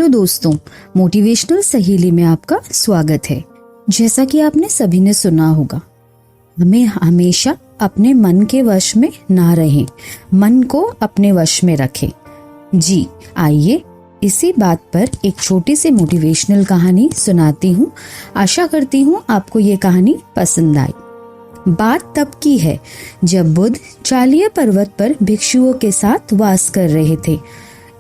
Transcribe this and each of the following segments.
Hello दोस्तों, motivational सहेली में आपका स्वागत है। जैसा कि आपने सभी ने सुना होगा, हमें हमेशा अपने मन के वश में ना रहें, मन को अपने वश में रखें। जी आइए इसी बात पर एक छोटी सी मोटिवेशनल कहानी सुनाती हूँ। आशा करती हूँ आपको ये कहानी पसंद आई। बात तब की है जब बुद्ध चालिया पर्वत पर भिक्षुओं के साथ वास कर रहे थे।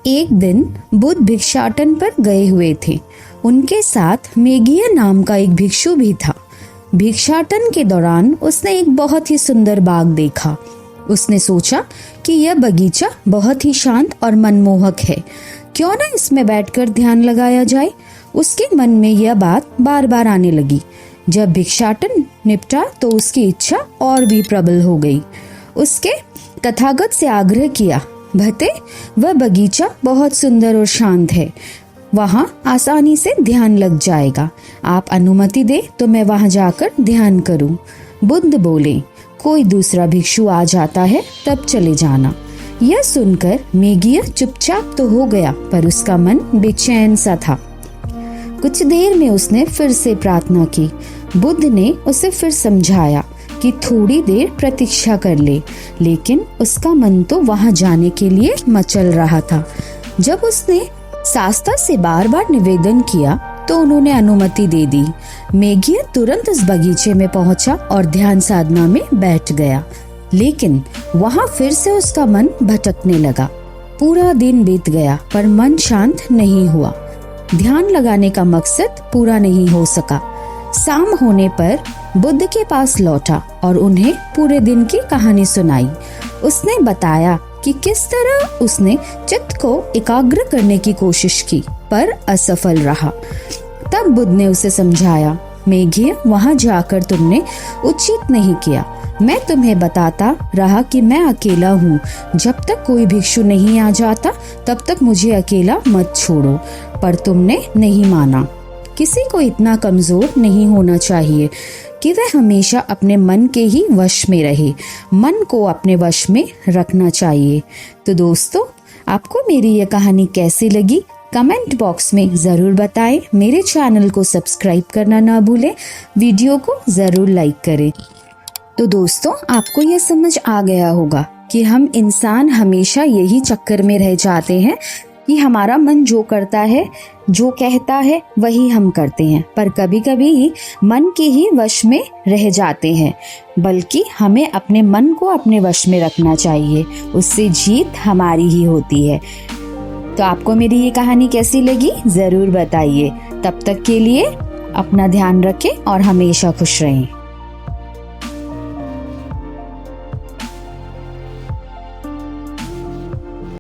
एक दिन बुद्ध भिक्षाटन पर गए हुए थे। उनके साथ मेघिया नाम का एक भिक्षु भी था। भिक्षाटन के दौरान उसने एक बहुत ही सुंदर बाग देखा। उसने सोचा कि यह बगीचा बहुत ही शांत और मनमोहक है, क्यों ना इसमें बैठकर ध्यान लगाया जाए। उसके मन में यह बात बार बार आने लगी। जब भिक्षाटन निपटा तो उसकी इच्छा और भी प्रबल हो गई। उसके तथागत से आग्रह किया, भते वह बगीचा बहुत सुंदर और शांत है, वहाँ आसानी से ध्यान लग जाएगा। आप अनुमति दे तो मैं वहाँ जाकर ध्यान करूं। बुद्ध बोले, कोई दूसरा भिक्षु आ जाता है तब चले जाना। यह सुनकर मेघिया चुपचाप तो हो गया, पर उसका मन बेचैन सा था। कुछ देर में उसने फिर से प्रार्थना की। बुद्ध ने उसे फिर समझाया कि थोड़ी देर प्रतीक्षा कर ले, लेकिन उसका मन तो वहां जाने के लिए मचल रहा था। जब उसने शास्ता से बार बार निवेदन किया तो उन्होंने अनुमति दे दी। मेघिया तुरंत उस बगीचे में पहुंचा और ध्यान साधना में बैठ गया, लेकिन वहां फिर से उसका मन भटकने लगा। पूरा दिन बीत गया पर मन शांत नहीं हुआ। ध्यान लगाने का मकसद पूरा नहीं हो सका। शाम होने पर बुद्ध के पास लौटा और उन्हें पूरे दिन की कहानी सुनाई। उसने बताया कि किस तरह उसने चित्त को एकाग्र करने की कोशिश की पर असफल रहा। तब बुद्ध ने उसे समझाया, मेघिया वहां जाकर तुमने उचित नहीं किया। मैं तुम्हें बताता रहा कि मैं अकेला हूँ। जब तक कोई भिक्षु नहीं आ जाता तब तक मुझे अकेला मत छोड़ो, पर तुमने नहीं माना। किसी को इतना कमजोर नहीं होना चाहिए कि वह हमेशा अपने मन के ही वश में रहे। मन को अपने वश में रखना चाहिए। तो दोस्तों, आपको मेरी यह कहानी कैसी लगी कमेंट बॉक्स में ज़रूर बताएं। मेरे चैनल को सब्सक्राइब करना ना भूलें, वीडियो को ज़रूर लाइक करें। तो दोस्तों, आपको यह समझ आ गया होगा कि हम इंसान हमेशा यही चक्कर में रह जाते हैं कि हमारा मन जो करता है, जो कहता है वही हम करते हैं, पर कभी कभी मन के ही वश में रह जाते हैं। बल्कि हमें अपने मन को अपने वश में रखना चाहिए, उससे जीत हमारी ही होती है। तो आपको मेरी ये कहानी कैसी लगी ज़रूर बताइए। तब तक के लिए अपना ध्यान रखें और हमेशा खुश रहें।